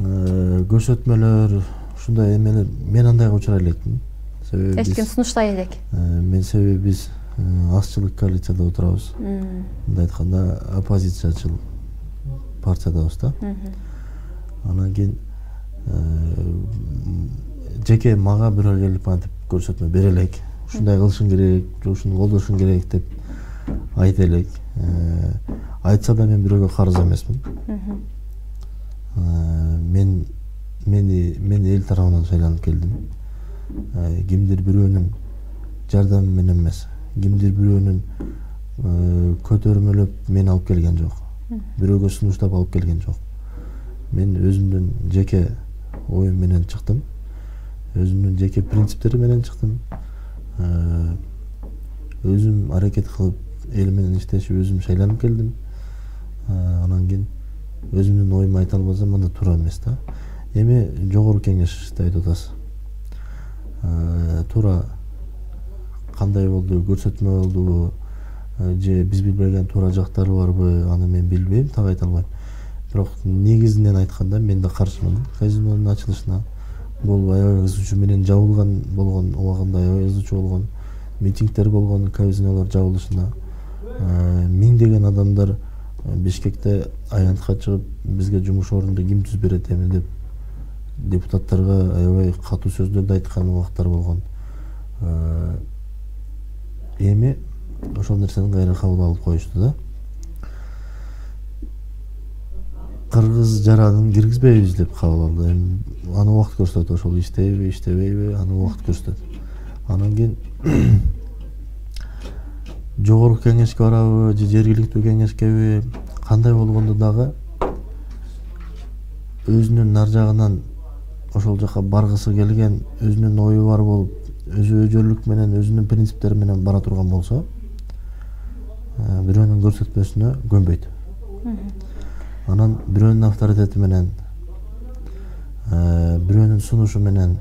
көрсөтмөлөр ушундай эмелер мен андайга учурай электим. Эч ким сунуштай элек. Себеби биз азчылык коалицияда отурабыз. Мындай айтканда оппозициячыл партиядабыз да. Анан кийин жеке мага бирөө келип антип көрсөтмө бере элек. Ушундай кылышың керек, ушуну колдошуң керек деп айта элек. Айтса да мен бирөөгө карыз эмесмин. Мен эл тарабынан шайланып келдим. Кимдир бирөөнүн жардамы менен эмес, кимдир бирөөнүн көтөрмөлөп мен алып келген жок. Бирөөгө сунуштап алып келген жок. Мен өзүмдүн жеке оюм менен чыктым. Өзүмдүн жеке принциптери менен чыктым. Өзүм аракет кылып эл менен иштешип өзүм шайланып келдим. Анан кийин өзүмдүн оюмду айта албасам анда туура эмес да. Эми жогорку кеңеште айтып атасыз. Туура кандай болду, көрсөтмө болдубу, же биз билбеген туура жактары барбы, аны мен билбейм, так айта албайм. Бирок негизинен айтканда мен да каршымын казинонун ачылышына. Бул аябай ызычуу менен жабылган болгон, убагында аябай ызычуу болгон, митингдер болгон казинолор жабылышына. Миңдеген адамдар Бишкекте аянтка чыгып, бизге жумуш орунду ким түзүп берет эми деп депутаттарга аябай катуу сөздөрдү айткан убактар болгон. Эми ошол нерсени кайра кабыл алып коюшту да. Кыргыз жаранын киргизбейбиз деп кабыл алды. Аны убакыт көрсөтөт, ошол иштейби, иштебейби, аны убакыт көрсөтөт. Анан кийин жогорку кеңешке барабы, же жергиликтүү кеңешкеби, кандай болгондо дагы өзүнүн нар жагынан ошол жака баргысы келген, өзүнүн ою бар болуп, өзү өжөлүк менен, өзүнүн принциптери менен бара турган болсо, бирөөнүн көрсөтмөсүнө көнбөйт. Анан бирөөнүн авторитети менен, бирөөнүн сунушу менен,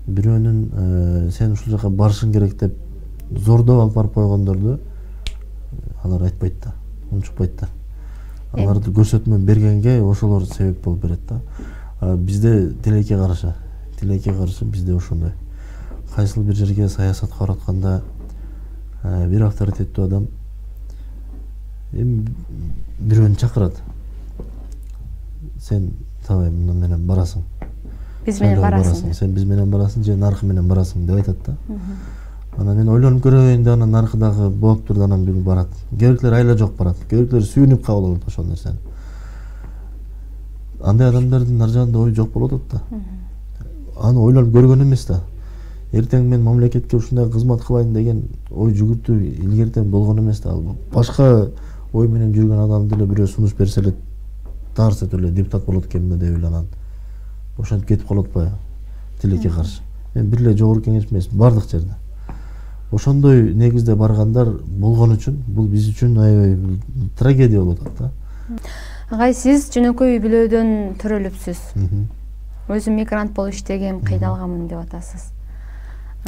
бирөөнүн сен ушул жака барышың керек деп зордоп алып барып койгондорду алар айтпайт да, унчукпайт да. Аларды көрсөтмө бергенге ошолор себеп болуп берет да. Бизде тилекке каршы бизде ошондой. Кайсыл бир жерге саясатка баратканда бир авторитеттүү адам бирөөнү чакырат. Сен табай муну менен барасың. Биз менен барасың. Сен биз менен барасың же наркы менен барасың деп айтат да. Анан мен ойлонуп көрөйүн деп анан наркы дагы болуптур да анан бир барат. Керектер айла жок барат. Керектер сүйүнүп кабыл алат ошол нерсени. Андай адамдардын нар жагында ой жок болуп атат да. Аны ойлонуп көргөн эмес да. эртең мен мамлекетке ушундай кызмат кылайын деген ой жүгүртүү илгертен болгон эмес да. Ал башка ой менен жүргөн адам деле бирөө сунуш берсе эле дарса эле депутат болот экенмин деп эле анан ошентип кетип калып атпайбы тилекке каршы. Мен бир эле жогорку кеңеш эмес, бардык жерде. Ошондой негизде баргандар болгон үчүн бул биз үчүн аябай трагедия болуп атат да. Агай, сиз жөнөкөй үй бүлөдөн төрөлүпсүз. Өзүм мигрант болуп иштегем, кыйналганмын деп атасыз.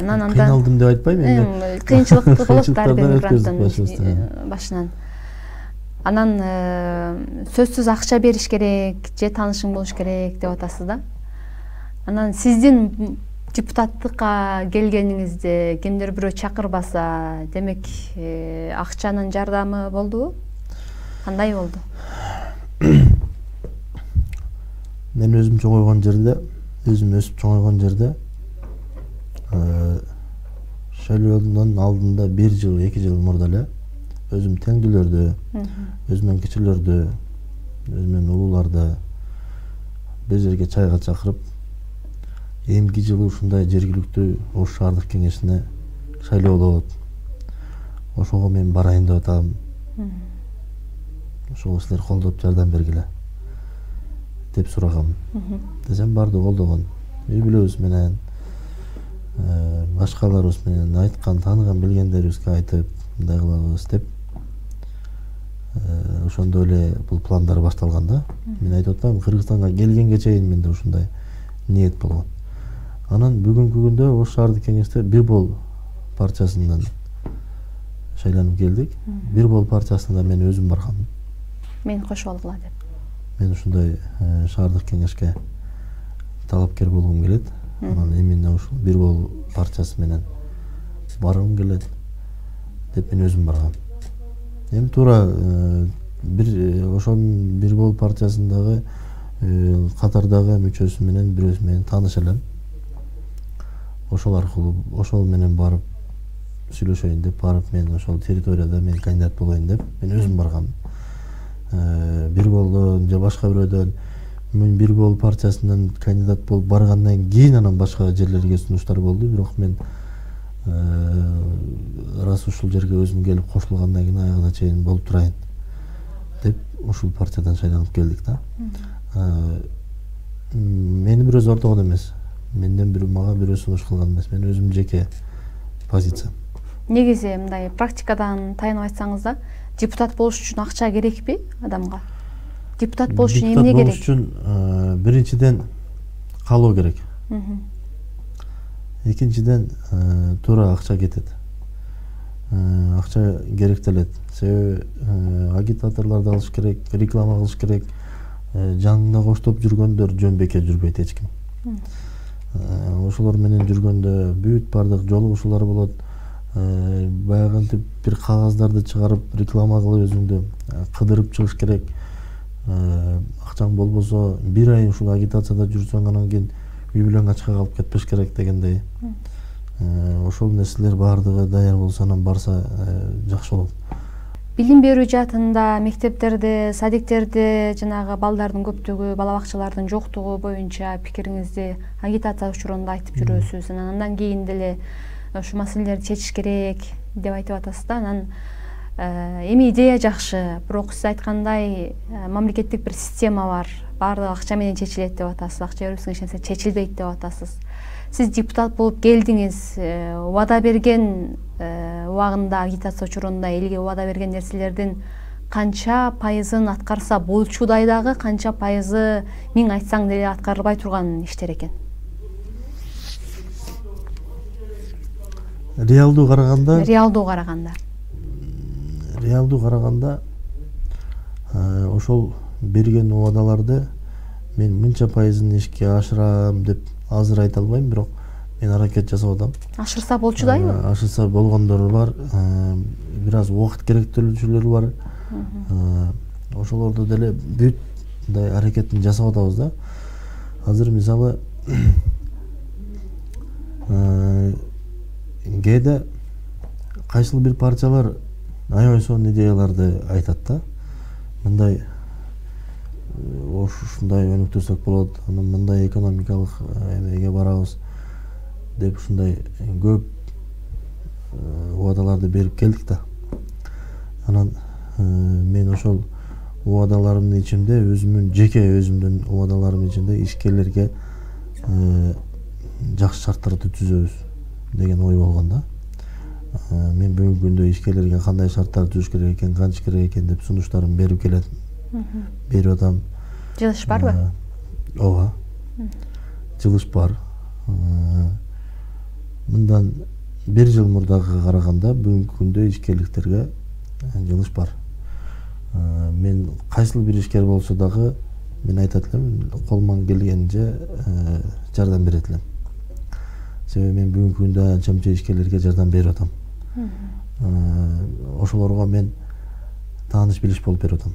Анан кыйналдым деп айтпайм энди. Кыйынчылыктуу болот ар бир мигранттын башынан. Анан сөзсүз акча бериш керек, же таанышың болуш керек деп атасыз да. Анан сиздин депутаттыкка келгениңизде кимдир бирөө чакырбаса, демек акчанын жардамы болдубу? Кандай болду? Мен өзүм чоңойгон жерде, өзүм өсүп чоңойгон жерде шайлоодон алдында 1 жыл, 2 жыл мурда эле өзүм теңдүүлөрдү, өзүмөн кичилердү, өзүмөн улууларды бир жерге чайга чакырып, эмки жылы ушундай жергиликтүү Ош шаардык кеңешине шайлоо болот. Ошого мен барайын деп атам. Ошого силер колдоп жардам бергиле деп сурагам. Десем барды колдогон. Үй бүлөбүз менен, башкаларыбыз менен айткан, тааныган, билгендерибизге айтып, мындай кылабыз деп. Ошондо эле бул пландар башталган да. Мен айтып атам, Кыргызстанга келгенге чейин менде ушундай ниет болгон. Анан бүгүнкү күндө Ош шаардык кеңеште Бир Бол партиясынан шайланып келдик. Бир Бол партиясына мен өзүм баргам. Мен кошуп алгыла деп. Мен ушундай шаардык кеңешке талапкер болгум келет. Анан именно ушул Бир Бол партиясы менен баргым келет деп мен өзүм баргам. Эми туура ошонун Бир Бол партиясындагы катардагы мүчөсү менен бирөөсү менен тааныш элем. Ошол аркылуу ошол менен барып сүйлөшөйүн деп барып, мен ошол территорияда мен кандидат болоюн деп мен өзүм баргам. Бир Болдон же башка бирөөдөн мен Бир Бол партиясынан кандидат болуп баргандан кийин анан башка жерлерге сунуштар болду, бирок мен раз ушул жерге өзүм келип кошулгандан кийин аягына чейин болуп турайын деп ушул партиядан шайланып келдик да. Мени бирөө зордогон эмес. Менден мага бирөө сунуш кылган эмес. Мен өзүм жеке позициям. Негизи мындай практикадан таянып айтсаңыз да, депутат болуш үчүн акча керекпи адамга? Депутат болуш үчүн эмне керек? Депутат болуш үчүн биринчиден каалоо керек. Экинчиден туура акча кетет. Акча керектелет. Себеби агитаторлорду алыш керек, реклама кылыш керек. Жанында коштоп жүргөндөр жөн бекер жүрбөйт эч ким. Ошолор менен жүргөндө бүт бардык жолугушуулар болот. Баягынтип бир кагаздарды чыгарып, реклама кылып өзүңдү кыдырып чыгыш керек. Акчаң болбосо бир ай ушул агитацияда жүрсөң, анан кийин үй бүлөң ачка калып кетпеш керек дегендей. Ошол нерселер баардыгы даяр болсо, анан барса жакшы болот. Билим берүү жаатында, мектептерде, садиктерде жанагы балдардын көптүгү, бала бакчалардын жоктугу боюнча пикириңизди агитация учурунда айтып жүрөсүз. Андан кийин деле ушу маселелерди чечиш керек деп айтып атасыз да. Анан эми идея жакшы, бирок сиз айткандай мамлекеттик бир система бар. Баардыгы акча менен чечилет деп атасыз. Акча бербесең эч нерсе чечилбейт деп атасыз. Сиз депутат болуп келдиңиз, убада берген убагында, агитация учурунда элге убада берген нерселердин канча пайызын аткарса болчудай дагы, канча пайызы миң айтсаң деле аткарылбай турган иштер экен? Реалдуу караганда ошол берген убадаларды мен мынча пайызын ишке ашырам деп азыр айта албайм, бирок мен аракет жасап атам. Ашырса болчудайбы? Ашырса болгондору бар, бир аз убакыт керектелүүчүлөр бар. Ошолорду деле бүт мындай аракетин жасап атабыз да. Азыр мисалы кээде кайсыл бир партиялар аябай сонун идеяларды айтат да. Мындай ушундай өнүктүрсөк болот, анан мындай экономикалык эмеге барабыз деп ушундай көп убадаларды берип келдик да. Анан мен ошол убадаларымдын ичинде өзүмдүн убадаларымдын ичинде ишкерлерге жакшы шарттарды түзөбүз деген ой болгон да. Мен бүгүнкү күндө ишкерлерге кандай шарттар түзүш керек экен, канча керек экен деп сунуштарын берип берип атам. Жылыш барбы? Ооба. Жылыш бар. Мындан 1 жыл мурдага караганда бүгүнкү күндө ишкерликтерге жылыш бар. Мен кайсыл бир ишкер болсо дагы мен айтат элем, колуман келгенинче жардам берет элем. Себеби мен бүгүнкү күндө анча-мынча ишкерлерге жардам берип атам. Ошолорго мен тааныш билиш болуп берип атам.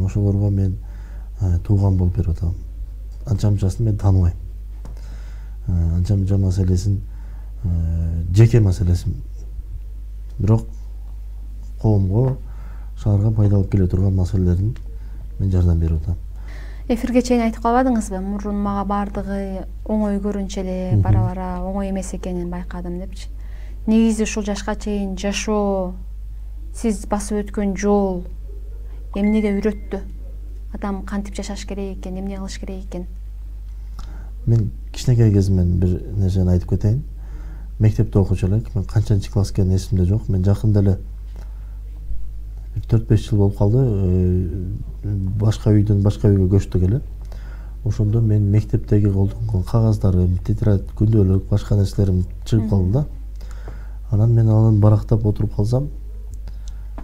Ошолорго мен тууган болуп берип атам. Анча-мынчасын мен тааныбайм. Анча-мынча маселесин жеке маселесин. Бирок коомго, шаарга пайда алып келе турган маселелерин мен жардам берип атам. Эфирге чейин айтып калбадыңызбы? Мурун мага бардыгы оңой көрүнчү эле, бара-бара оңой эмес экенин байкадым депчи. Негизи ушул жашка чейин жашоо, сиз басып өткөн жол эмнеге үйрөттү? Адам кантип жашаш керек экен, эмне кылыш керек экен? Мен кичинекей кезимден бир нерсени айтып кетейин. Мектепте окучу элек, мен канчанчы класс экени эсимде жок. Мен жакында эле 4-5 жыл болуп калды. Башка үйдөн башка үйгө көчтүк эле. Ошондо мен мектептеги колдонгон кагаздарым, тетрадь, күндөлүк, башка нерселерим чыгып калды да. Анан мен анан барактап отуруп калсам,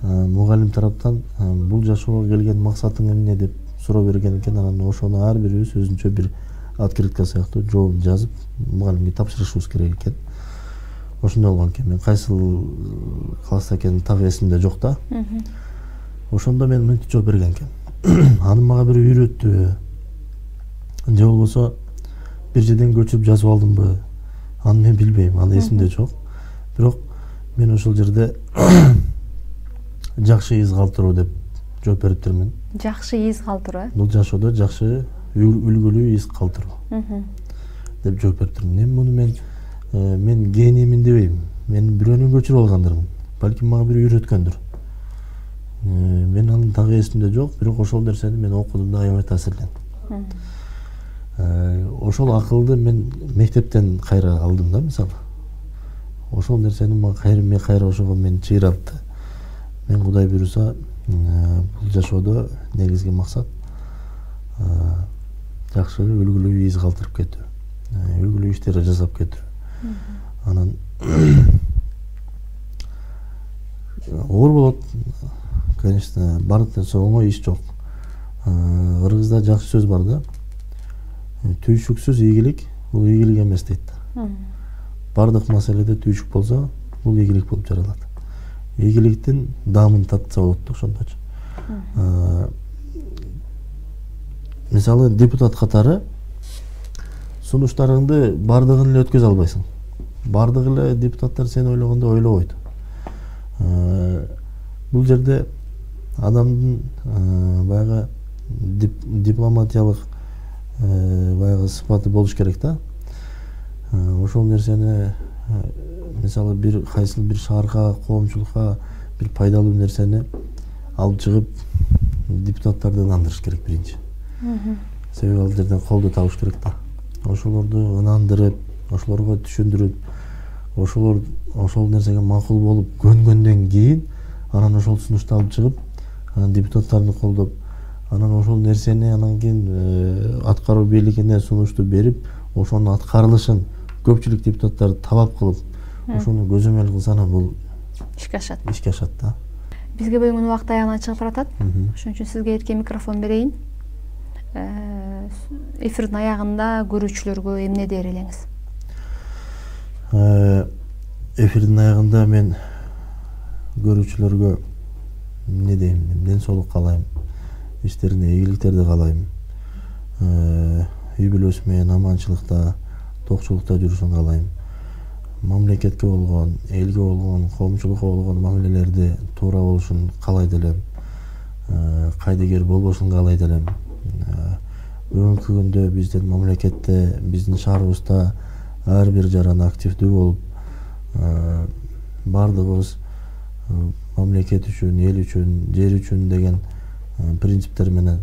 мугалим тараптан бул жашоого келген максатың эмне деп суроо берген экен. Анан ошону ар бирибиз өзүнчө бир открытка сыяктуу жообун жазып, мугалимге тапшырышыбыз керек экен. Ошондой болгон экен. Мен кайсыл класста экенин так эсимде жок да. Ошондо мен мынтип жооп берген экен. Аны мага бир үйрөттү. Же болбосо бир жерден көчүрүп жазып алдымбы? Аны мен билбейм, аны эсимде жок. Бирок мен ошол жерде жакшы из калтыруу деп жооп бериптирмин. Жакшы из калтыруу? Бул жашоодо жакшы үлгүлүү из калтыруу деп жооп бериптирмин. Эми муну мен гениймин дебейм. Мен бирөөнүн көчүрүп алгандырмын. Балким мага бири үйрөткөндүр. Мен анын так эсимде жок, бирок ошол нерсени мен окудум да аябай таасирлендим. Ошол акылды мен мектептен кайра алдым да, мисалы. Ошол нерсени мага кайра ошого мен чыйрапты. Мен Кудай буйруса, бул жашоодо негизги максат жакшы үлгүлүү из калтырып кетүү, үлгүлүү иштерди жасап кетүү. Анан оор болот, конечно, бардыктан соң оңой иш жок. Кыргызда жакшы сөз бар да. Түйшүксүз ийгилик бул ийгилик эмес дейт да. Бардык маселеде түйшүк болсо, бул ийгилик болуп жаралат. Ийгиликтин даамын татса болот да ошондочу. Мисалы, депутат катары сунуштарыңды бардыгын эле өткөзө албайсың. Бардык эле депутаттар сени ойлогондой ойлобойт. Бул жерде адамдын баягы дипломатиялык баягы сыпаты болуш керек да. Ошол нерсени мисалы кайсыл бир шаарга, коомчулукка бир пайдалуу нерсени алып чыгып депутаттарды ынандырыш керек биринчи. Себеби ал жерден колду табыш керек да. Ошолорду ынандырып, ошолорго түшүндүрүп, ошол нерсеге макул болуп көнгөндөн кийин анан ошол сунушту алып чыгып, анан депутаттарды колдоп, анан ошол нерсени анан кийин аткаруу бийлигине сунушту берип, ошонун аткарылышын көпчүлүк депутаттарды талап кылып, ошону көзөмөл кылса анан бул ишке ашат да. Бизге бөлүнгөн убакыт аягына чыгып баратат. Ошон үчүн сизге эрке микрофон берейин. Эфирдин аягында көрүүчүлөргө эмне дер элеңиз? Эфирдин аягында мен көрүүчүлөргө эмне дейм? Ден соолук каалайм. Иштерине ийгиликтерди каалайм. Үй бүлөсү менен аманчылыкта, токчулукта жүрүшүн каалайм. Мамлекетке болгон, элге болгон, коомчулукка болгон мамилелерди туура болушун каалайт элем. Кайдыгер болбошун каалайт элем. Бүгүнкү күндө биздин мамлекетте, биздин шаарыбызда ар бир жаран активдүү болуп, бардыгыбыз мамлекет үчүн, эл үчүн, жер үчүн деген принциптер менен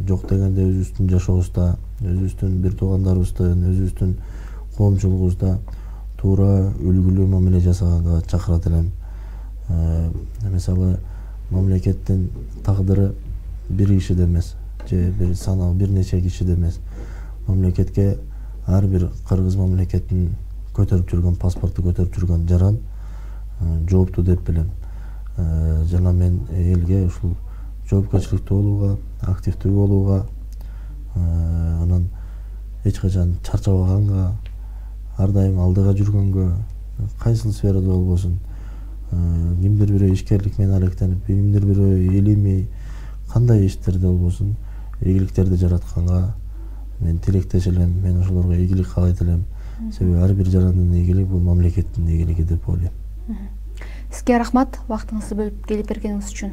жок дегенде өзүбүздүн жашообузда, өзүбүздүн бир туугандарыбыздын, өзүбүздүн коомчулугубузда туура үлгүлүү мамиле жасаганга чакырат элем. Мисалы, мамлекеттин тагдыры бир кишиде эмес, же бир санаа бир нече кишиде эмес. Мамлекетке ар бир кыргыз мамлекетин көтөрүп жүргөн, паспорту көтөрүп жүргөн жаран жооптуу деп билем. Жана мен элге ушул жоопкерчиликтүү болууга, активдүү болууга, анан эч качан чарчабаганга, ар дайым алдыга жүргөнгө, кайсыл сферада болбосун, кимдир бирөө ишкерлик менен алектенип, кимдир бирөө илимий кандай иштерде болбосун ийгиликтерди жаратканга мен тилектеш элем. Мен ошолорго ийгилик каалайт элем. Себеби ар бир жарандын ийгилиги бул мамлекеттин ийгилиги деп ойлойм. Сизге рахмат, убактыңызды бөлүп келип бергениңиз үчүн.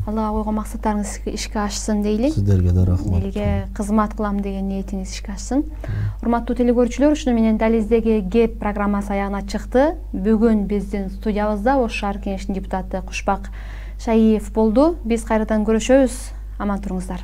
Аллага койгон максаттарыңыз ишке ашсын дейли. Сиздерге да рахмат. Элге кызмат кылам деген ниетиңиз ишке ашсын. Урматтуу телегөрүүчүлөр, ушуну менен Дализдеги кеп программасы аягына чыкты. Бүгүн биздин студиябызда Ош шаар кеңешинин депутаты Кушбак Шаиев болду. Биз кайрадан көрүшөбүз. Аман туруңуздар.